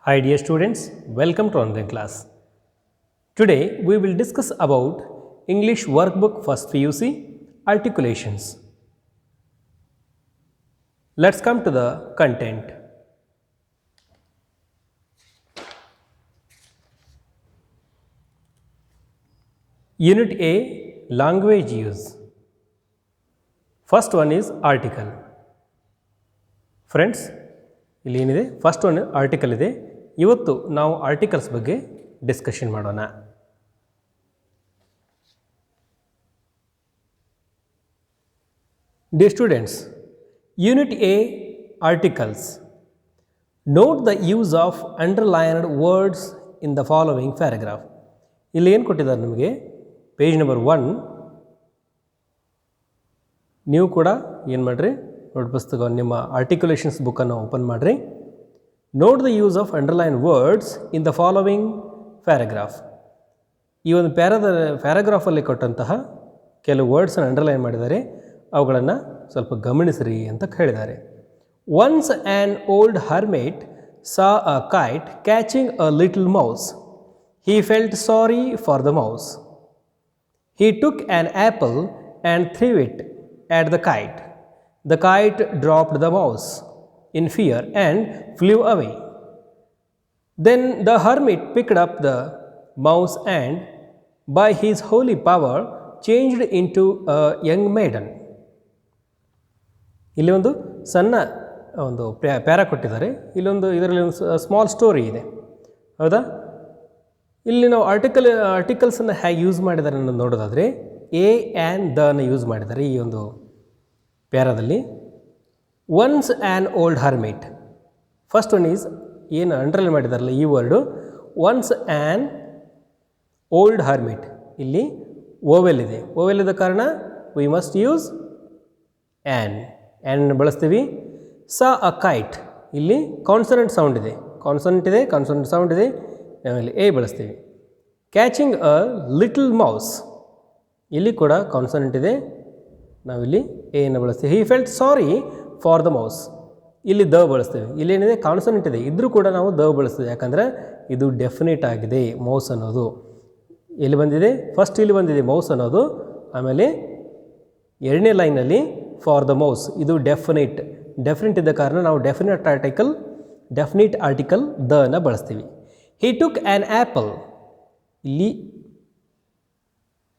Hi dear students, welcome to online class. Today we will discuss about English workbook first PUC articulations. Let's come to the content. Unit A, language use. First one is article. Friends, ಇಲ್ಲಿ ಏನಿದೆ first one article ಇದೆ. ಇವತ್ತು ನಾವು articles ಬಗ್ಗೆ discussion ಮಾಡೋಣ. Dear students, Unit A, articles. Note the use of underlined words in the following paragraph. ಇಲ್ಲಿ ಏನು ಕೊಟ್ಟಿದ್ದಾರೆ ನಮಗೆ ಪೇಜ್ ನಂಬರ್ 1. ನೀವು ಕೂಡ ಏನು ಮಾಡಿರಿ, ನೋಟ್ ಪುಸ್ತಕ ನಿಮ್ಮ ಆರ್ಟಿಕ್ಯುಲೇಷನ್ಸ್ ಬುಕ್ಕನ್ನು ಓಪನ್ ಮಾಡಿರಿ. Note the use of underline words in the following paragraph. ಈ ಒಂದು ಪ್ಯಾರಾಗ್ರಾಫಲ್ಲಿ ಕೊಟ್ಟಂತಹ ಕೆಲವು ವರ್ಡ್ಸನ್ನು ಅಂಡರ್ಲೈನ್ ಮಾಡಿದ್ದಾರೆ, ಅವುಗಳನ್ನು ಸ್ವಲ್ಪ ಗಮನಿಸ್ರಿ ಅಂತ ಹೇಳಿದ್ದಾರೆ. Once an old hermit saw a kite catching a little mouse. He felt sorry for the mouse. He took an apple and threw it at the kite. The kite dropped the mouse in fear and flew away. Then the hermit picked up the mouse and, by his holy power, changed into a young maiden. ಇಲ್ಲಿ ಒಂದು ಸಣ್ಣ ಒಂದು para ಕೊಟ್ಟಿದ್ದಾರೆ. ಇದರಲ್ಲಿ ಒಂದು small story ಇದೆ, ಹೌದಾ? ಇಲ್ಲಿ ನಾವು ಆರ್ಟಿಕಲ್ಸನ್ನು ಹೇಗೆ ಯೂಸ್ ಮಾಡಿದ್ದಾರೆ ಅನ್ನೋದು ನೋಡೋದಾದರೆ ಎ ಆ್ಯಂಡ್ ದನ ಯೂಸ್ ಮಾಡಿದ್ದಾರೆ ಈ ಒಂದು ಪ್ಯಾರಾದಲ್ಲಿ. Once an old hermit, first one is ಏನು ಅಂಡರ್ಲೈನ್ ಮಾಡಿದಾರಲ್ಲ ಈ word once an old hermit. ಇಲ್ಲಿ ಓವೆಲ್ ಇದೆ, ಓವೆಲ್ ಇದ್ದ ಕಾರಣ ವಿ ಮಸ್ಟ್ ಯೂಸ್ ಆ್ಯನ್ ಬಳಸ್ತೀವಿ. ಸಾ ಅ ಕೈಟ್, ಇಲ್ಲಿ ಕಾನ್ಸನೆಂಟ್ ಸೌಂಡ್ ಇದೆ, ಕಾನ್ಸನೆಂಟ್ ಸೌಂಡ್ ಇದೆ, ಆಮೇಲೆ ಎ ಬಳಸ್ತೀವಿ. ಕ್ಯಾಚಿಂಗ್ ಅ ಲಿಟಲ್ ಮೌಸ್, ಇಲ್ಲಿ ಕೂಡ ಕಾನ್ಸನೆಂಟ್ ಇದೆ, ನಾವಿಲ್ಲಿ ಎಯನ್ನು ಬಳಸ್ತೀವಿ. ಹಿ felt sorry for the mouse, ಇಲ್ಲಿ ದ ಬಳಸ್ತೀವಿ. ಇಲ್ಲೇನಿದೆ ಕಾನ್ಸನೆಂಟ್ ಇದೆ, ಇದ್ದರೂ ಕೂಡ ನಾವು ದ ಬಳಸ್ತೀವಿ, ಯಾಕಂದರೆ ಇದು ಡೆಫಿನಿಟ್ ಆಗಿದೆ ಮೌಸ್ ಅನ್ನೋದು. ಎಲ್ಲಿ ಬಂದಿದೆ, ಫಸ್ಟ್ ಇಲ್ಲಿ ಬಂದಿದೆ ಮೌಸ್ ಅನ್ನೋದು, ಆಮೇಲೆ ಎರಡನೇ ಲೈನಲ್ಲಿ ಫಾರ್ ದ ಮೌಸ್, ಇದು ಡೆಫಿನಿಟ್ ಇದ್ದ ಕಾರಣ ನಾವು ಡೆಫಿನಿಟ್ ಆರ್ಟಿಕಲ್ ದನ ಬಳಸ್ತೀವಿ. ಹಿ ಟುಕ್ ಆ್ಯನ್ ಆ್ಯಪಲ್, ಇಲ್ಲಿ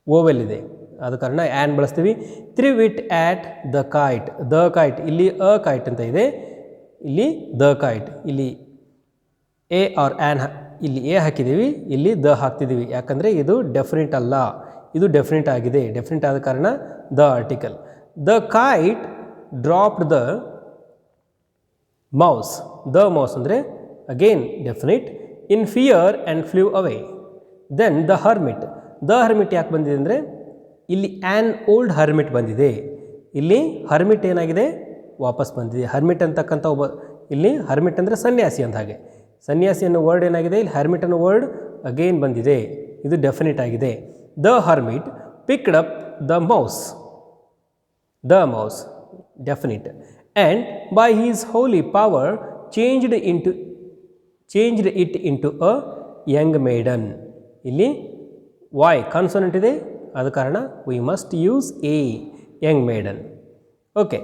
ಓವೆಲ್ ಇದೆ, ಆದ ಕಾರಣ ಆ್ಯನ್ ಬಳಸ್ತೀವಿ. ಥ್ರೀವ್ ಇಟ್ ಆ್ಯಟ್ ದ ಕೈಟ್, ಇಲ್ಲಿ ಅ ಕೈಟ್ ಅಂತ ಇದೆ, ಇಲ್ಲಿ ದ ಕೈಟ್, ಇಲ್ಲಿ ಎ ಆರ್ ಆ್ಯನ್, ಇಲ್ಲಿ ಎ ಹಾಕಿದ್ದೀವಿ, ಇಲ್ಲಿ ದ ಹಾಕ್ತಿದ್ದೀವಿ, ಯಾಕಂದರೆ ಇದು ಡೆಫಿನಿಟ್ ಅಲ್ಲ, ಇದು ಡೆಫಿನಿಟ್ ಆಗಿದೆ. ಡೆಫಿನಿಟ್ ಆದ ಕಾರಣ the article. The kite dropped the mouse, the mouse ಅಂದರೆ again definite. In fear and flew away. Then the hermit ಯಾಕೆ ಬಂದಿದೆ ಅಂದರೆ ಇಲ್ಲಿ ಆ್ಯನ್ ಓಲ್ಡ್ ಹರ್ಮಿಟ್ ಬಂದಿದೆ, ಇಲ್ಲಿ ಹರ್ಮಿಟ್ ಏನಾಗಿದೆ ವಾಪಸ್ ಬಂದಿದೆ. ಹರ್ಮಿಟ್ ಅಂತಕ್ಕಂಥ ಇಲ್ಲಿ ಹರ್ಮಿಟ್ ಅಂದರೆ ಸನ್ಯಾಸಿ ಅಂತ, ಹಾಗೆ ಸನ್ಯಾಸಿ ಅನ್ನೋ ವರ್ಡ್ ಏನಾಗಿದೆ, ಇಲ್ಲಿ ಹರ್ಮಿಟ್ ಅನ್ನೋ ವರ್ಡ್ ಅಗೇನ್ ಬಂದಿದೆ, ಇದು ಡೆಫಿನಿಟ್ ಆಗಿದೆ. The hermit picked up the mouse definite and by his holy power changed it into a young maiden. ಇಲ್ಲಿ ವಾಯ್ ಕಾನ್ಸನೆಂಟ್ ಇದೆ, ಆದ ಕಾರಣ we must use a, young maiden. Okay,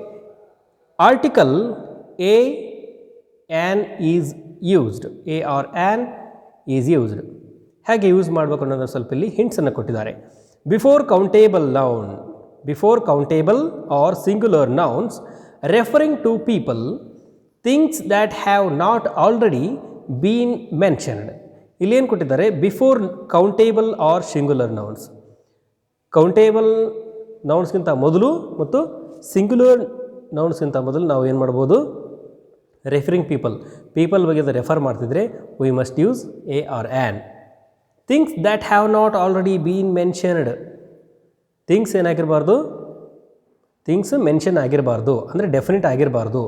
article a an is used, a or an is used. ಹೇಗೆ use ಮಾಡಬೇಕು ಅನ್ನೋದು ಸ್ವಲ್ಪ ಇಲ್ಲಿ ಹಿಂಟ್ಸನ್ನು ಕೊಟ್ಟಿದ್ದಾರೆ. Before countable or singular nouns referring to people, things that have not already been mentioned. ಇಲ್ಲೇನು ಕೊಟ್ಟಿದ್ದಾರೆ, before countable or singular nouns, countable ನೌನ್ಸ್ಗಿಂತ ಮೊದಲು ಮತ್ತು ಸಿಂಗ್ಯುಲರ್ ನೌನ್ಸ್ಗಿಂತ ಮೊದಲು ನಾವು ಏನು ಮಾಡ್ಬೋದು, ರೆಫರಿಂಗ್ ಪೀಪಲ್ ಬಗ್ಗೆ ರೆಫರ್ ಮಾಡ್ತಿದ್ರೆ we must use a or an. Things that have not already been mentioned, things ಏನಾಗಿರಬಾರ್ದು, ಥಿಂಗ್ಸ್ ಮೆನ್ಷನ್ ಆಗಿರಬಾರ್ದು, ಅಂದರೆ ಡೆಫಿನಿಟ್ ಆಗಿರಬಾರ್ದು.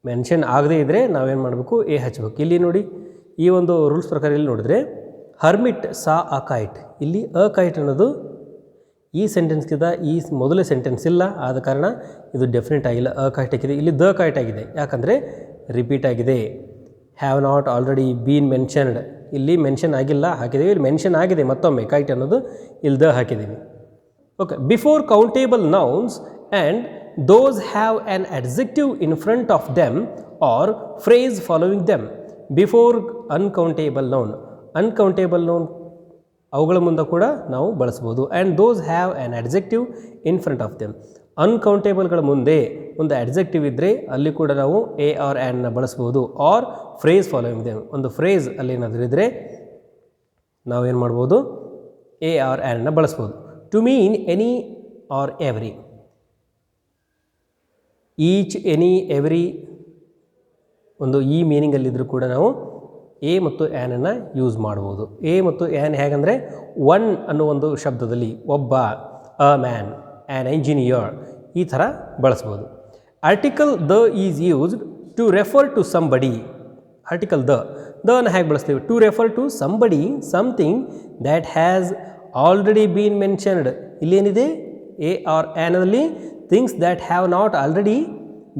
ಮೆನ್ಷನ್ ಆಗದೇ ಇದ್ದರೆ ನಾವೇನು ಮಾಡಬೇಕು, ಎ ಹಚ್ಚಬೇಕು. ಇಲ್ಲಿ ನೋಡಿ, ಈ ಒಂದು ರೂಲ್ಸ್ ಪ್ರಕಾರ ಇಲ್ಲಿ ನೋಡಿದ್ರೆ ಹರ್ಮಿಟ್ ಸಾ ಅ ಕೈಟ್, ಇಲ್ಲಿ ಅ ಕೈಟ್ ಅನ್ನೋದು ಈ ಸೆಂಟೆನ್ಸ್ಗಿಂತ ಈ ಮೊದಲೇ ಸೆಂಟೆನ್ಸ್ ಇಲ್ಲ, ಆದ ಕಾರಣ ಇದು ಡೆಫಿನೆಟ್ ಆಗಿಲ್ಲ, ಅ ಕೈಟ್ ಆಗಿದೆ. ಇಲ್ಲಿ ದ ಕೈಟ್ ಆಗಿದೆ, ಯಾಕಂದರೆ ರಿಪೀಟ್ ಆಗಿದೆ. Have not already been mentioned, ಇಲ್ಲಿ ಮೆನ್ಷನ್ ಆಗಿಲ್ಲ ಹಾಕಿದ್ದೀವಿ, ಇಲ್ಲಿ ಮೆನ್ಷನ್ ಆಗಿದೆ ಮತ್ತೊಮ್ಮೆ ಕೈಟ್ ಅನ್ನೋದು ಇಲ್ದ ಹಾಕಿದ್ದೀವಿ. Okay, before countable nouns and those have an adjective in front of them or phrase following them. Before uncountable noun, uncountable noun ಅವುಗಳ ಮುಂದೆ ಕೂಡ ನಾವು ಬಳಸ್ಬೋದು. And those have an adjective in front of them, ಅನ್ಕೌಂಟೇಬಲ್ಗಳ ಮುಂದೆ ಒಂದು adjective ಇದ್ದರೆ ಅಲ್ಲಿ ಕೂಡ ನಾವು ಎ ಆರ್ ಆ್ಯನ್ನ ಬಳಸ್ಬೋದು. ಆರ್ ಫ್ರೇಸ್ ಫಾಲೋವಿಂಗ್ ದೆಮ್, ಒಂದು ಫ್ರೇಸ್ ಅಲ್ಲಿ ಏನಾದರೂ ಇದ್ದರೆ ನಾವೇನು ಮಾಡ್ಬೋದು, ಎ ಆರ್ ಆ್ಯನ್ನ ಬಳಸ್ಬೋದು. To mean any or every, each, any, every ಒಂದು ಈ ಮೀನಿಂಗಲ್ಲಿದ್ದರೂ ಕೂಡ ನಾವು ಎ ಮತ್ತು ಆ್ಯನನ್ನು ಯೂಸ್ ಮಾಡ್ಬೋದು. ಎ ಮತ್ತು ಆ್ಯನ್ ಹೇಗಂದರೆ ಒನ್ ಅನ್ನೋ ಒಂದು ಶಬ್ದದಲ್ಲಿ ಒಬ್ಬ, ಅ ಮ್ಯಾನ್, ಆ್ಯನ್ ಎಂಜಿನಿಯರ್ ಈ ಥರ ಬಳಸ್ಬೋದು. Article the is used to refer to somebody. Article ದನ ಹೇಗೆ ಬಳಸ್ತೀವಿ? To refer to somebody, something that has already been mentioned. ಇಲ್ಲೇನಿದೆ ಎ ಆರ್ ಆ್ಯನಲ್ಲಿ things that have not already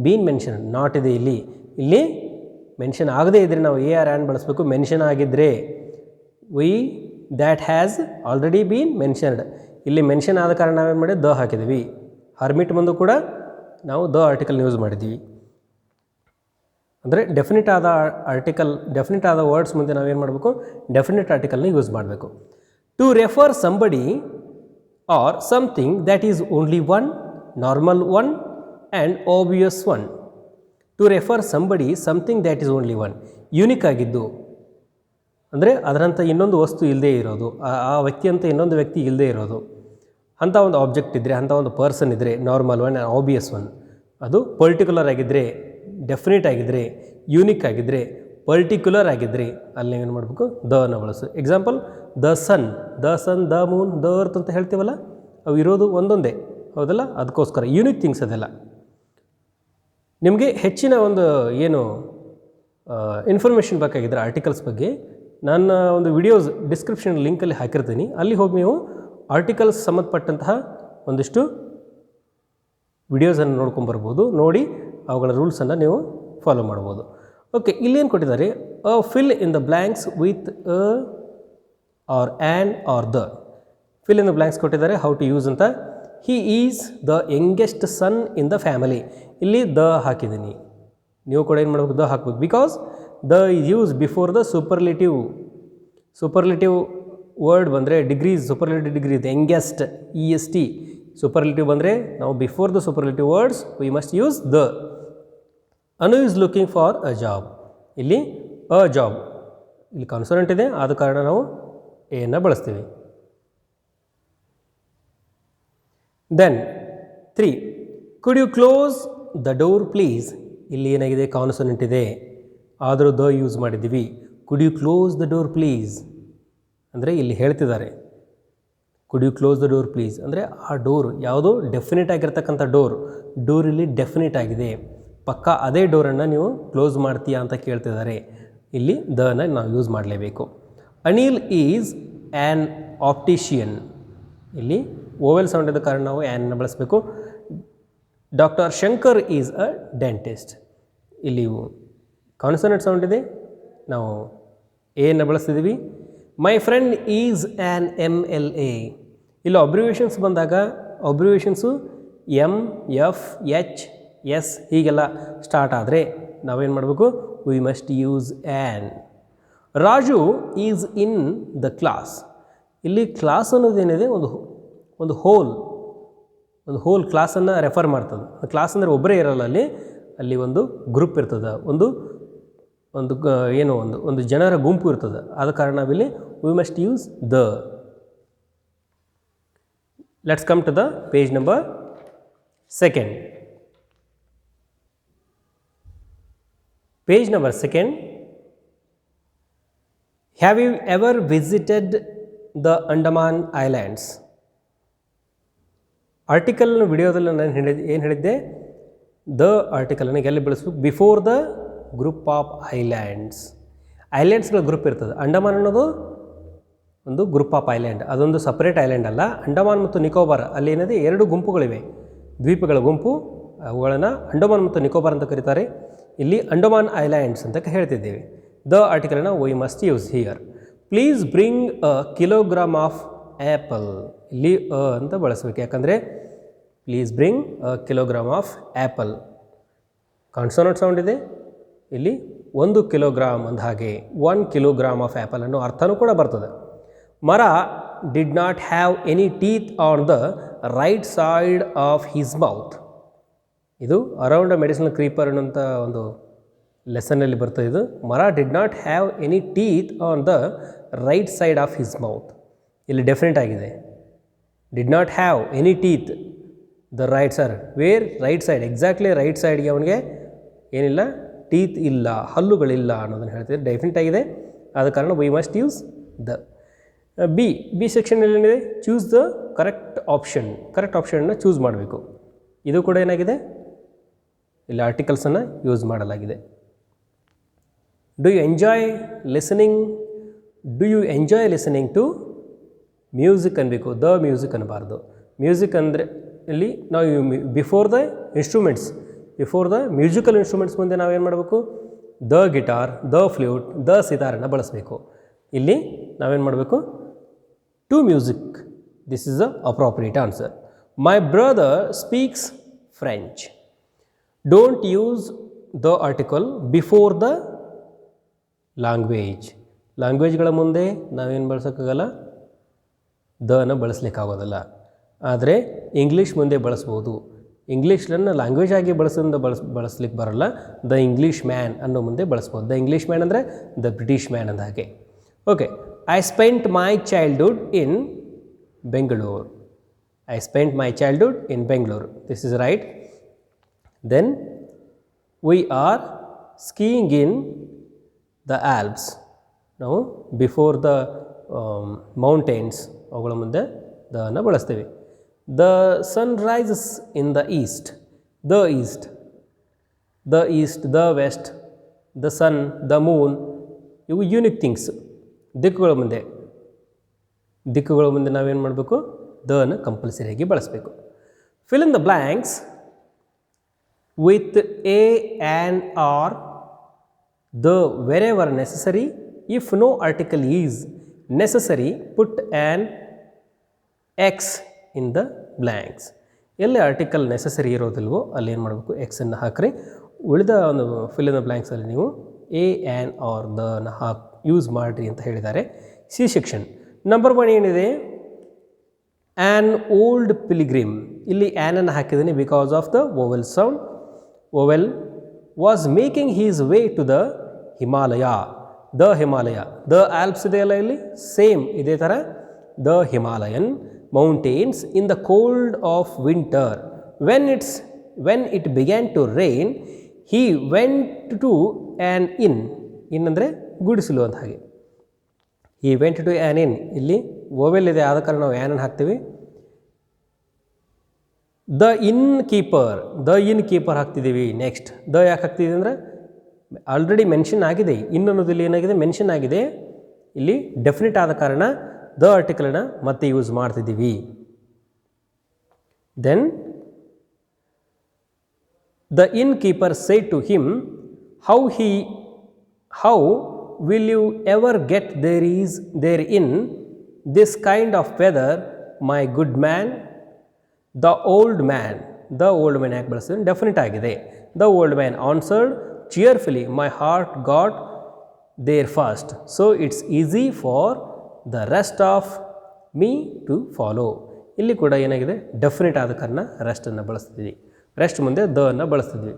been mentioned, not ಇದೆ ಇಲ್ಲಿ. ಇಲ್ಲಿ ಮೆನ್ಷನ್ ಆಗದೇ ಇದ್ದರೆ ನಾವು ಎ ಆರ್ ಆ್ಯನ್ ಬಳಸಬೇಕು. ಮೆನ್ಷನ್ ಆಗಿದ್ದರೆ we that has already been mentioned, ಇಲ್ಲಿ ಮೆನ್ಷನ್ ಆದ ಕಾರಣ ನಾವೇನು ಮಾಡಿ ದ ಹಾಕಿದ್ದೀವಿ. ಹರ್ಮಿಟ್ ಮುಂದೆ ಕೂಡ ನಾವು ದ ಆರ್ಟಿಕಲ್ ಯೂಸ್ ಮಾಡಿದ್ದೀವಿ. ಅಂದರೆ ಡೆಫಿನಿಟ್ ಆದ ಆರ್ಟಿಕಲ್, ಡೆಫಿನಿಟ್ ಆದ ವರ್ಡ್ಸ್ ಮುಂದೆ ನಾವೇನು ಮಾಡಬೇಕು, ಡೆಫಿನಿಟ್ ಆರ್ಟಿಕಲ್ನ ಯೂಸ್ ಮಾಡಬೇಕು. To refer somebody or something that is only one, normal one and obvious one. To refer somebody something that is only one, unique ಆಗಿದ್ದು ಅಂದರೆ ಅದರಂಥ ಇನ್ನೊಂದು ವಸ್ತು ಇಲ್ಲದೇ ಇರೋದು, ಆ ವ್ಯಕ್ತಿ ಅಂತ ಇನ್ನೊಂದು ವ್ಯಕ್ತಿ ಇಲ್ಲದೇ ಇರೋದು, ಅಂಥ ಒಂದು ಆಬ್ಜೆಕ್ಟ್ ಇದ್ದರೆ, ಅಂಥ ಒಂದು ಪರ್ಸನ್ ಇದ್ದರೆ normal one and obvious one. ಅದು ಪರ್ಟಿಕ್ಯುಲರ್ ಆಗಿದ್ದರೆ, ಡೆಫಿನಿಟ್ ಆಗಿದ್ದರೆ, ಯೂನಿಕ್ ಆಗಿದ್ದರೆ, ಪರ್ಟಿಕ್ಯುಲರ್ ಆಗಿದ್ದರೆ ಅಲ್ಲಿ ಏನು ಮಾಡಬೇಕು, ದನ ಬಳಸು. Example the sun, the moon, the earth ಅಂತ ಹೇಳ್ತೀವಲ್ಲ, ಅವು ಇರೋದು ಒಂದೊಂದೇ ಹೌದಲ್ಲ, ಅದಕ್ಕೋಸ್ಕರ ಯೂನಿಕ್ ಥಿಂಗ್ಸ್ ಅದೆಲ್ಲ. ನಿಮಗೆ ಹೆಚ್ಚಿನ ಒಂದು ಏನು ಇನ್ಫಾರ್ಮೇಷನ್ ಬೇಕಾಗಿದ್ದರೆ ಆರ್ಟಿಕಲ್ಸ್ ಬಗ್ಗೆ ನನ್ನ ಒಂದು ವಿಡಿಯೋಸ್ ಡಿಸ್ಕ್ರಿಪ್ಷನ್ ಲಿಂಕಲ್ಲಿ ಹಾಕಿರ್ತೀನಿ, ಅಲ್ಲಿ ಹೋಗಿ ನೀವು ಆರ್ಟಿಕಲ್ಸ್ ಸಂಬಂಧಪಟ್ಟಂತಹ ಒಂದಿಷ್ಟು ವಿಡಿಯೋಸನ್ನು ನೋಡ್ಕೊಂಬರ್ಬೋದು. ನೋಡಿ ಅವುಗಳ ರೂಲ್ಸನ್ನು ನೀವು ಫಾಲೋ ಮಾಡ್ಬೋದು. ಓಕೆ, ಇಲ್ಲೇನು ಕೊಟ್ಟಿದ್ದಾರೆ, fill in the blanks with a or an or the. Fill in the blanks ಕೊಟ್ಟಿದ್ದಾರೆ, ಹೌ ಟು ಯೂಸ್ ಅಂತ. He is the youngest son in the family, ಇಲ್ಲಿ ದ ಹಾಕಿದ್ದೀನಿ, ನೀವು ಕೂಡ ಏನು ಮಾಡಬೇಕು, ದ ಹಾಕ್ಬೇಕು. Because the is use before the superlative. Superlative word ಬಂದರೆ degrees, superlative degree, youngest EST. Superlative ಬಂದರೆ ನಾವು before the superlative words we must use the. Anu is looking for a job, ಇಲ್ಲಿ ಅ ಜಾಬ್, ಇಲ್ಲಿ consonant ಇದೆ, ಆದ ಕಾರಣ ನಾವು ಎಯನ್ನು ಬಳಸ್ತೀವಿ. Then 3, could you close the door please, ಇಲ್ಲಿ ಏನಾಗಿದೆ, ಕಾನ್ಸೋನೆಂಟ್ ಇದೆ, ಆದರೂ ದ ಯೂಸ್ ಮಾಡಿದ್ದೀವಿ. Could you close the door please ಅಂದರೆ ಇಲ್ಲಿ ಹೇಳ್ತಿದ್ದಾರೆ, could you close the door please ಅಂದರೆ ಆ ಡೋರ್ ಯಾವುದು ಡೆಫಿನೆಟ್ ಆಗಿರ್ತಕ್ಕಂಥ ಡೋರ್ ಇಲ್ಲಿ ಡೆಫಿನೆಟ್ ಆಗಿದೆ, ಪಕ್ಕ ಅದೇ ಡೋರನ್ನು ನೀವು ಕ್ಲೋಸ್ ಮಾಡ್ತೀಯಾ ಅಂತ ಕೇಳ್ತಿದ್ದಾರೆ. ಇಲ್ಲಿ ದನ ನಾವು ಯೂಸ್ ಮಾಡಲೇಬೇಕು. ಅನಿಲ್ ಈಸ್ ಆ್ಯನ್ ಆಪ್ಟಿಷಿಯನ್, ಇಲ್ಲಿ ಓವೆಲ್ ಸೌಂಡ್ ಇದ್ದ ಕಾರಣ ನಾವು ಆ್ಯನ್ನ ಬಳಸಬೇಕು. Doctor Shankar is a dentist, ಇಲ್ಲಿ ಕಾನ್ಸನೆಂಟ್ ಸೌಂಡ್ ಇದೆ, ನಾವು ಎನ್ನು ಬಳಸ್ತಿದ್ದೀವಿ. My friend is an MLA, ಇಲ್ಲಿ ಅಬ್ರಿವೇಷನ್ಸ್ ಬಂದಾಗ ಅಬ್ರಿವೇಷನ್ಸು MFHS ಹೀಗೆಲ್ಲ ಸ್ಟಾರ್ಟ್ ಆದರೆ ನಾವೇನು ಮಾಡಬೇಕು, we must use an. Raju is in the class, ಇಲ್ಲಿ ಕ್ಲಾಸ್ ಅನ್ನೋದೇನಿದೆ ಒಂದು ಹೋಲ್ ಕ್ಲಾಸನ್ನು ರೆಫರ್ ಮಾಡ್ತದೆ. ಕ್ಲಾಸ್ ಅಂದರೆ ಒಬ್ಬರೇ ಇರಲ್ಲ, ಅಲ್ಲಿ ಒಂದು ಗ್ರೂಪ್ ಇರ್ತದೆ, ಒಂದು ಜನರ ಗುಂಪು ಇರ್ತದೆ. ಆದ ಕಾರಣ ನಾವಿಲ್ಲಿ we must use the. Let's come to the page number 2. Page number 2. Have you ever visited the Andaman Islands? Article ವಿಡಿಯೋದಲ್ಲಿ ನಾನು ಏನು ಹೇಳಿದ್ದೆ, ದ ಆರ್ಟಿಕಲನ್ನು ಎಲ್ಲಿ ಬಳಸಬೇಕು, ಬಿಫೋರ್ ದ ಗ್ರೂಪ್ ಆಫ್ ಐಲ್ಯಾಂಡ್ಸ್ಗಳ ಗ್ರೂಪ್ ಇರ್ತದೆ. ಅಂಡಮಾನ್ ಅನ್ನೋದು ಒಂದು ಗ್ರೂಪ್ ಆಫ್ ಐಲ್ಯಾಂಡ್, ಅದೊಂದು ಸಪ್ರೇಟ್ ಐಲ್ಯಾಂಡ್ ಅಲ್ಲ. ಅಂಡಮಾನ್ ಮತ್ತು ನಿಕೋಬಾರ್ ಅಲ್ಲಿ ಏನಿದೆ, 2 ಗುಂಪುಗಳಿವೆ, ದ್ವೀಪಗಳ ಗುಂಪು, ಅವುಗಳನ್ನು ಅಂಡಮಾನ್ ಮತ್ತು ನಿಕೋಬಾರ್ ಅಂತ ಕರೀತಾರೆ. ಇಲ್ಲಿ ಅಂಡಮಾನ್ ಐಲ್ಯಾಂಡ್ಸ್ ಅಂತ ಹೇಳ್ತಿದ್ದೇವೆ. ದ ಆರ್ಟಿಕಲ್ನ we must use here. Please bring a kilogram of apple. ಇಲ್ಲಿ ಅಂತ ಬಳಸಬೇಕು, ಯಾಕಂದರೆ please bring a kilogram of apple consonant sound ಇದೆ, ಇಲ್ಲಿ 1 ಕಿಲೋಗ್ರಾಮ್ ಅಂದ ಹಾಗೆ 1 ಕಿಲೋಗ್ರಾಮ್ ಆಫ್ ಆ್ಯಪಲ್ ಅನ್ನೋ ಅರ್ಥನೂ ಕೂಡ ಬರ್ತದೆ. ಮರ did not have any teeth on the right side of his mouth. ಇದು ಅರೌಂಡ್ ಅ ಮೆಡಿಸಿನಲ್ ಕ್ರೀಪರ್ ಅನ್ನೋಂಥ ಒಂದು ಲೆಸನ್ನಲ್ಲಿ ಬರ್ತದೆ. ಇದು ಮರ did not have any teeth on the right side of his mouth. ಇಲ್ಲಿ ಡೆಫಿನೆಟ್ ಆಗಿದೆ, did not have any teeth the right sir where right side, exactly right ಸೈಡ್ಗೆ ಅವನಿಗೆ ಏನಿಲ್ಲ, ಟೀತ್ ಇಲ್ಲ, ಹಲ್ಲುಗಳಿಲ್ಲ ಅನ್ನೋದನ್ನು ಹೇಳ್ತಿದ್ರೆ ಡೆಫಿನೆಟ್ ಆಗಿದೆ. ಆದ ಕಾರಣ we must use the. B ಸೆಕ್ಷನಲ್ಲಿ ಏನಿದೆ, choose the correct option. Correct ಆಪ್ಷನ್ನ ಚೂಸ್ ಮಾಡಬೇಕು. ಇದು ಕೂಡ ಏನಾಗಿದೆ, ಇಲ್ಲಿ ಆರ್ಟಿಕಲ್ಸನ್ನು ಯೂಸ್ ಮಾಡಲಾಗಿದೆ. Do you enjoy listening, do you enjoy listening to music ಅನ್ಬೇಕು, ದ ಮ್ಯೂಸಿಕ್ ಅನ್ನಬಾರ್ದು. ಮ್ಯೂಸಿಕ್ ಅಂದರೆ ಇಲ್ಲಿ ನಾವು before the instruments, before the musical instruments ಮುಂದೆ ನಾವೇನು ಮಾಡಬೇಕು, the guitar, the flute, the ಸಿತಾರನ್ನು ಬಳಸಬೇಕು. ಇಲ್ಲಿ ನಾವೇನು ಮಾಡಬೇಕು, to music. This is a appropriate answer. My brother speaks French. Don't use the article before the language. ಲ್ಯಾಂಗ್ವೇಜ್ಗಳ ಮುಂದೆ ನಾವೇನು ಬಳಸೋಕ್ಕಾಗಲ್ಲ, ದನ ಬಳಸಲಿಕ್ಕಾಗೋದಿಲ್ಲ. ಆದರೆ ಇಂಗ್ಲೀಷ್ ಮುಂದೆ ಬಳಸ್ಬೋದು. ಇಂಗ್ಲೀಷನ್ನು ಲ್ಯಾಂಗ್ವೇಜ್ ಆಗಿ ಬಳಸ್ಲಿಕ್ಕೆ ಬರೋಲ್ಲ. ದ ಇಂಗ್ಲೀಷ್ ಮ್ಯಾನ್ ಅನ್ನೋ ಮುಂದೆ ಬಳಸ್ಬೋದು. ದ ಇಂಗ್ಲೀಷ್ ಮ್ಯಾನ್ ಅಂದರೆ ದ ಬ್ರಿಟಿಷ್ ಮ್ಯಾನ್ ಅಂದ ಹಾಗೆ. Okay, I spent my childhood in Bengaluru. I spent my childhood in Bengaluru. This is right. Then we are skiing in the Alps. ನಾವು ಬಿಫೋರ್ ದ ಮೌಂಟೇನ್ಸ್ ಅವುಗಳ ಮುಂದೆ ದನ ಬಳಸ್ತೀವಿ. The sun rises in the east. The east, the east, the west, the sun, the moon, ಇವು unique things. ದಿಕ್ಕುಗಳ ಮುಂದೆ ನಾವೇನು ಮಾಡಬೇಕು, ದನ ಕಂಪಲ್ಸರಿಯಾಗಿ ಬಳಸಬೇಕು. Fill in the blanks with a an or the wherever necessary. If no article is necessary, put an X in the blanks. ಎಲ್ಲಿ article necessary ಇರೋದಿಲ್ವೋ ಅಲ್ಲಿ ಏನು ಮಾಡಬೇಕು, ಎಕ್ಸನ್ನು ಹಾಕ್ರಿ. ಉಳಿದ ಒಂದು ಫಿಲ್ ಇನ್ ದ ಬ್ಲ್ಯಾಂಕ್ಸಲ್ಲಿ ನೀವು ಎ ಆ್ಯನ್ ಆರ್ ದನ ಯೂಸ್ ಮಾಡಿರಿ ಅಂತ ಹೇಳಿದ್ದಾರೆ. ಸಿ ಸೆಕ್ಷನ್ ನಂಬರ್ 1 ಏನಿದೆ, ಆ್ಯನ್ ಓಲ್ಡ್ ಪಿಲಿಗ್ರಿಮ್. ಇಲ್ಲಿ ಆ್ಯನನ್ನು ಹಾಕಿದ್ದೀನಿ because of the vowel sound. Vowel was making his way to the Himalaya. The Himalaya, the Alps ಇದೆಯಲ್ಲ ಇಲ್ಲಿ ಸೇಮ್ ಇದೇ ಥರ. The Himalayan mountains in the cold of winter. When it began to rain he went to an inn. Inn ಅಂದರೆ ಗುಡಿಸಲು ಅಂತ ಹಾಗೆ. He went to an inn. ಇಲ್ಲಿ vowel ಇದೆ, ಆದ ಕಾರಣ ನಾವು ಆ್ಯನನ್ನು ಹಾಕ್ತೀವಿ. ದ ಇನ್ ಕೀಪರ್ ಹಾಕ್ತಿದ್ದೀವಿ. ನೆಕ್ಸ್ಟ್ ದ ಯಾಕೆ ಹಾಕ್ತಿದ್ದೀವಿ ಅಂದರೆ ಆಲ್ರೆಡಿ ಮೆನ್ಷನ್ ಆಗಿದೆ. ಇನ್ ಅನ್ನೋದಲ್ಲಿ ಏನಾಗಿದೆ, ಮೆನ್ಷನ್ ಆಗಿದೆ. ಇಲ್ಲಿ ಡೆಫಿನೆಟ್ ಆದ ಕಾರಣ ದ ಆರ್ಟಿಕಲನ್ನು ಮತ್ತೆ ಯೂಸ್ ಮಾಡ್ತಿದ್ದೀವಿ. Then the in keeper said to him, how will you ever get there in this kind of weather my good man. The old man ಯಾಕೆ ಬಳಸ್ತೀವಿ, ಡೆಫಿನೆಟ್ ಆಗಿದೆ. The old man answered cheerfully, my heart got there first, so it's easy for the rest of me to follow. ಇಲ್ಲಿ ಕೂಡ ಏನಾಗಿದೆ, definite ಆದ ಕಾರಣ ರೆಸ್ಟನ್ನು ಬಳಸ್ತಿದ್ವಿ. Rest ಮುಂದೆ the ಅನ್ನು ಬಳಸ್ತಿದ್ವಿ.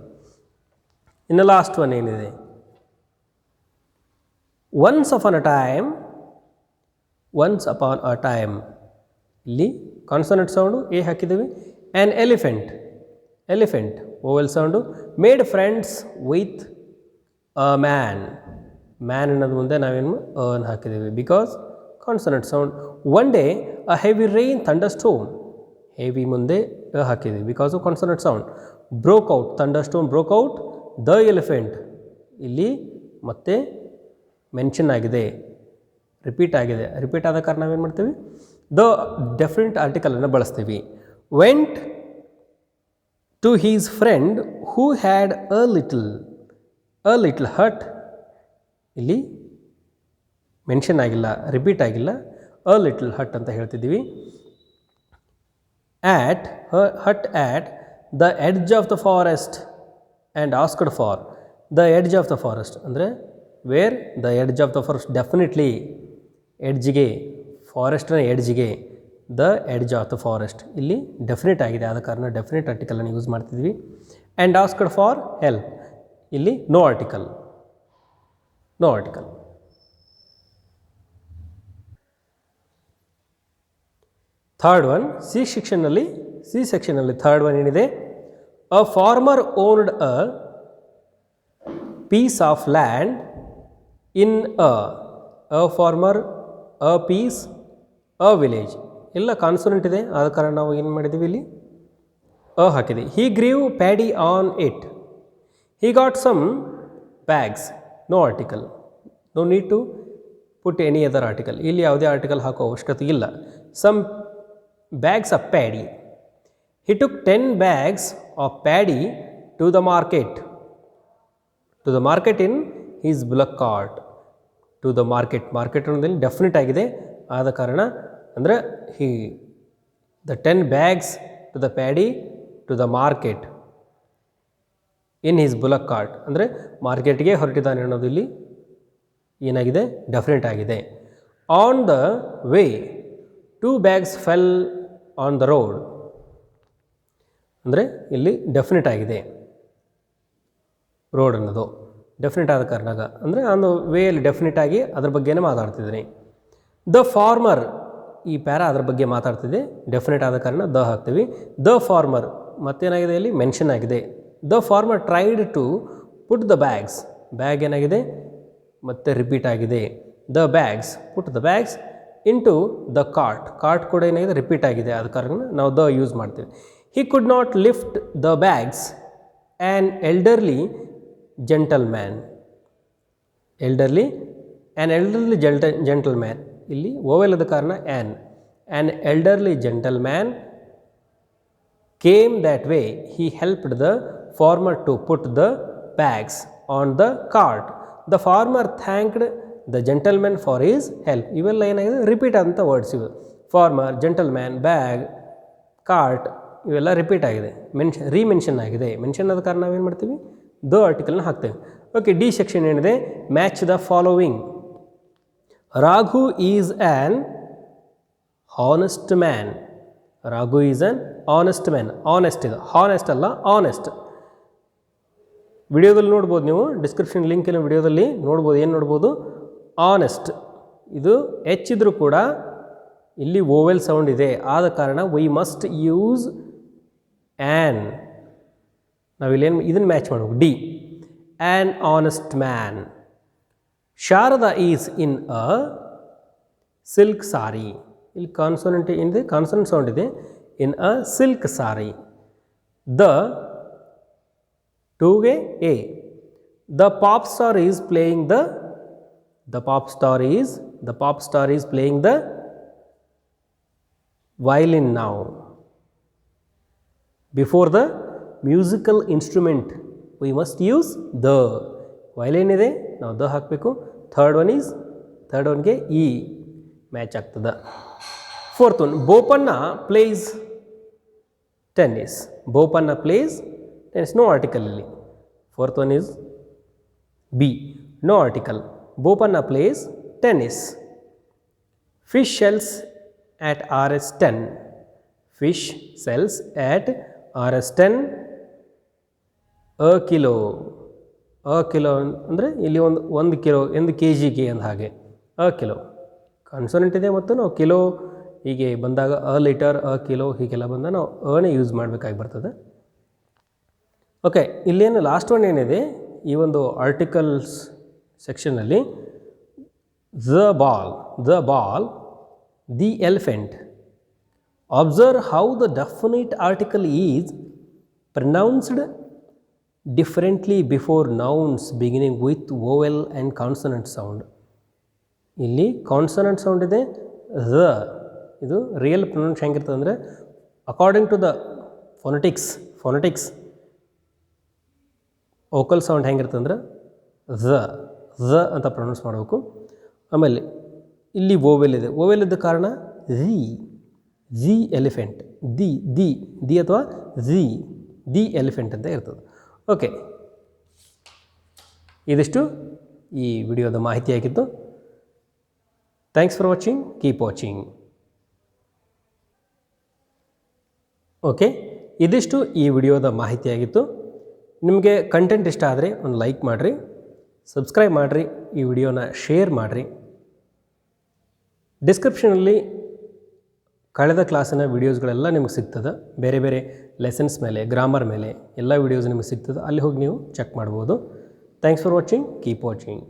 ಇನ್ನು ಲಾಸ್ಟ್ ಒನ್ ಏನಿದೆ, ಒನ್ಸ್ ಅಪಾನ್ ಅ ಟೈಮ್. ಇಲ್ಲಿ ಕಾನ್ಸನೆಂಟ್ ಸೌಂಡು ಎ ಹಾಕಿದ್ದೀವಿ. An elephant vowel sound. Made friends with a man ಅನ್ನೋದು ಮುಂದೆ ನಾವೇನು ಅನ್ನು ಹಾಕಿದ್ದೀವಿ because consonant sound. One day a heavy rain thunderstorm. Heavy ಮುಂದೆ ಹಾಕಿದ್ದೀವಿ because of consonant sound. Broke out, thunderstorm broke out. The elephant ಇಲ್ಲಿ ಮತ್ತೆ ಮೆನ್ಷನ್ ಆಗಿದೆ, ರಿಪೀಟ್ ಆದ ಕಾರಣ ನಾವೇನು ಮಾಡ್ತೀವಿ, ದ ಡೆಫಿನೆಟ್ ಆರ್ಟಿಕಲನ್ನು ಬಳಸ್ತೀವಿ. Went to his friend who had a little hut ಇಲ್ಲಿ ಮೆನ್ಷನ್ ಆಗಿಲ್ಲ, ರಿಪೀಟ್ ಆಗಿಲ್ಲ. ಅ ಲಿಟಲ್ ಹಟ್ ಅಂತ ಹೇಳ್ತಿದ್ದೀವಿ. At hut at the edge of the forest and asked for the edge of the forest ಅಂದರೆ where the edge of the forest, definitely ಎಡ್ಜ್ಗೆ, ಫಾರೆಸ್ಟ್ನ ಎಡ್ಜ್ಗೆ, the edge of the forest ಇಲ್ಲಿ definite ಆಗಿದೆ, ಆದ ಕಾರಣ ಡೆಫಿನೆಟ್ ಆರ್ಟಿಕಲನ್ನು ಯೂಸ್ ಮಾಡ್ತಿದ್ವಿ. ಆ್ಯಂಡ್ ಆಸ್ಕ್ಡ್ ಫಾರ್ ಹೆಲ್ಪ್ ಇಲ್ಲಿ no article, no article. Third one C ಸೆಕ್ಷನ್ನಲ್ಲಿ ಥರ್ಡ್ ಒನ್ ಏನಿದೆ, a farmer owned a piece of land in a farmer, a piece, a village ಎಲ್ಲ ಕಾನ್ಸೋನೆಂಟ್ ಇದೆ, ಆದ ಕಾರಣ ನಾವು ಏನು ಮಾಡಿದ್ದೀವಿ ಇಲ್ಲಿ ಅ ಹಾಕಿದ್ದೀವಿ. He grew paddy on it, he got some bags, no article, no need to put any other article, ಇಲ್ಲಿ ಯಾವುದೇ ಆರ್ಟಿಕಲ್ ಹಾಕೋ ಅವಶ್ಯಕತೆ ಇಲ್ಲ. Some bags of paddy. He took 10 bags of paddy to the market in his bullock cart. To the market ಅನ್ನೋದ್ರಲ್ಲಿ definite ಆಗಿದೆ, ಆದ ಕಾರಣ ಅಂದರೆ the 10 bags to the paddy to the market in his bullock cart ಅಂದರೆ ಮಾರ್ಕೆಟ್ಗೆ ಹೊರಟಿದ್ದಾನೆ ಅನ್ನೋದು ಇಲ್ಲಿ ಏನಾಗಿದೆ, ಡೆಫಿನೆಟ್ ಆಗಿದೆ. On the way 2 bags fell on the road ಅಂದರೆ ಇಲ್ಲಿ ಡೆಫಿನೆಟ್ ಆಗಿದೆ, ರೋಡ್ ಅನ್ನೋದು ಡೆಫಿನೆಟ್ ಆದ ಕಾರಣ ಅಂದರೆ ಒಂದು ವೇಯಲ್ಲಿ ಡೆಫಿನೆಟ್ ಆಗಿ ಅದ್ರ ಬಗ್ಗೆನೇ ಮಾತಾಡ್ತಿದ್ದೀನಿ. ದ ಫಾರ್ಮರ್ ಈ ಪ್ಯಾರಾ ಅದ್ರ ಬಗ್ಗೆ ಮಾತಾಡ್ತಿದೆ, ಡೆಫಿನೆಟ್ ಆದ ಕಾರಣ ದ ಹಾಕ್ತೀವಿ. ದ ಫಾರ್ಮರ್ ಮತ್ತೇನಾಗಿದೆ ಇಲ್ಲಿ ಮೆನ್ಷನ್ ಆಗಿದೆ. The farmer tried to put the bags, bag ಏನಾಗಿದೆ ಮತ್ತೆ ರಿಪೀಟ್ ಆಗಿದೆ. The bags, put the bags into the cart ಕೂಡ ಏನಾಗಿದೆ ರಿಪೀಟ್ ಆಗಿದೆ, ಆದ ಕಾರಣ ನಾವು ದ ಯೂಸ್ ಮಾಡ್ತೀವಿ. He could not lift the bags an elderly gentleman, elderly gentleman ಇಲ್ಲಿ ಓವೆಲ್ಲದ ಕಾರಣ an elderly gentleman came that way, he helped the farmer to put the bags on the cart. The farmer thanked the gentleman for his help. ಇವೆಲ್ಲ ಏನಾಗಿದೆ repeat ಆದಂಥ words ಇವು. Farmer, gentleman, bag, cart ಇವೆಲ್ಲ repeat ಆಗಿದೆ, remention ಆಗಿದೆ. Mention ಆದ ಕಾರಣ ನಾವೇನು ಮಾಡ್ತೀವಿ, ದ ಆರ್ಟಿಕಲ್ನ ಹಾಕ್ತೇವೆ. ಓಕೆ, ಡಿ ಸೆಕ್ಷನ್ ಏನಿದೆ, match the following. Raghu is an honest man. Raghu is an honest man. Honest ಇದು, ಹಾನೆಸ್ಟ್ ಅಲ್ಲ, ಆನೆಸ್ಟ್. ವಿಡಿಯೋದಲ್ಲಿ ನೋಡ್ಬೋದು, ನೀವು ಡಿಸ್ಕ್ರಿಪ್ಷನ್ ಲಿಂಕಿನ ವಿಡಿಯೋದಲ್ಲಿ ನೋಡ್ಬೋದು. ಏನು ನೋಡ್ಬೋದು, ಆನೆಸ್ಟ್ ಇದು ಹೆಚ್ಚಿದ್ರೂ ಕೂಡ ಇಲ್ಲಿ ಓವೆಲ್ ಸೌಂಡ್ ಇದೆ, ಆದ ಕಾರಣ ವಿ ಮಸ್ಟ್ ಯೂಸ್ ಆ್ಯನ್. ನಾವಿಲ್ಲೇನು ಇದನ್ನು ಮ್ಯಾಚ್ ಮಾಡಬೇಕು. D, an honest man. Sharada is in a silk sari. ಇಲ್ಲಿ ಕಾನ್ಸೋನೆಂಟ್ ಏನಿದೆ, ಕಾನ್ಸೋನೆಂಟ್ ಸೌಂಡ್ ಇದೆ. In a silk sari. The ಟೂಗೆ A. The pop star is playing the pop star is playing the violin now. Before the musical instrument we must use the. violin ಇದೆ, ನಾವು the ಹಾಕಬೇಕು. Third ಒನ್ಗೆ ಇ match ಆಗ್ತದೆ. Fourth one, Bopanna plays tennis. Bopanna plays tennis, no article ಇಲ್ಲಿ. Fourth one is B, no article. Bopanna plays tennis. Fish sells at Rs 10. Fish sells at Rs 10 a kilo. a kilo ಅಂದರೆ ಇಲ್ಲಿ ಒಂದು kilo, ಒಂದು K ಜಿಗೆ ಅಂದ ಹಾಗೆ ಅ kilo consonant ಇದೆ, ಮತ್ತು ನಾವು ಕಿಲೋ ಹೀಗೆ ಬಂದಾಗ ಅ ಲೀಟರ್, ಅ ಕಿಲೋ ಹೀಗೆಲ್ಲ ಬಂದಾಗ ನಾವು ಅನೇ ಯೂಸ್ ಮಾಡಬೇಕಾಗಿ ಬರ್ತದೆ. ಓಕೆ, ಇಲ್ಲೇನು ಲಾಸ್ಟ್ ಒನ್ ಏನಿದೆ ಈ ಒಂದು ಆರ್ಟಿಕಲ್ಸ್ ಸೆಕ್ಷನ್ನಲ್ಲಿ, the ball, the elephant. Observe how the definite article is pronounced differently before nouns beginning with vowel and consonant sound. ಇಲ್ಲಿ ಕಾನ್ಸನೆಂಟ್ ಸೌಂಡ್ ಇದೆ, ದ. ಇದು ರಿಯಲ್ ಪ್ರೊನೌನ್ಸ್ ಹೆಂಗಿರ್ತದೆ ಅಂದರೆ according to the phonetics vocal sound ಹೆಂಗಿರ್ತದೆ ಅಂದ್ರೆ the ಝ ಅಂತ pronounce ಮಾಡಬೇಕು. ಆಮೇಲೆ ಇಲ್ಲಿ ಓವೆಲ್ ಇದೆ, ಓವೆಲ್ ಇದ್ದ ಕಾರಣ ಝಿ ಎಲಿಫೆಂಟ್, ದಿ ಅಥವಾ ದಿ ಎಲಿಫೆಂಟ್ ಅಂತ ಇರ್ತದೆ. ಓಕೆ, ಇದಿಷ್ಟು ಈ ವಿಡಿಯೋದ ಮಾಹಿತಿಯಾಗಿತ್ತು. Thanks for watching, keep watching. Okay, ಇದಿಷ್ಟು ಈ ವಿಡಿಯೋದ ಮಾಹಿತಿಯಾಗಿತ್ತು. ನಿಮಗೆ ಕಂಟೆಂಟ್ ಇಷ್ಟ ಆದರೆ ಒಂದು ಲೈಕ್ ಮಾಡಿರಿ, ಸಬ್ಸ್ಕ್ರೈಬ್ ಮಾಡಿರಿ, ಈ ವಿಡಿಯೋನ ಶೇರ್ ಮಾಡಿರಿ. ಡಿಸ್ಕ್ರಿಪ್ಷನಲ್ಲಿ ಕಳೆದ ಕ್ಲಾಸಿನ ವೀಡಿಯೋಸ್ಗಳೆಲ್ಲ ನಿಮಗೆ ಸಿಗ್ತದೆ. ಬೇರೆ ಬೇರೆ ಲೆಸನ್ಸ್ ಮೇಲೆ, ಗ್ರಾಮರ್ ಮೇಲೆ ಎಲ್ಲ ವೀಡಿಯೋಸ್ ನಿಮಗೆ ಸಿಗ್ತದೆ. ಅಲ್ಲಿ ಹೋಗಿ ನೀವು ಚೆಕ್ ಮಾಡ್ಬೋದು. Thanks for watching, keep watching.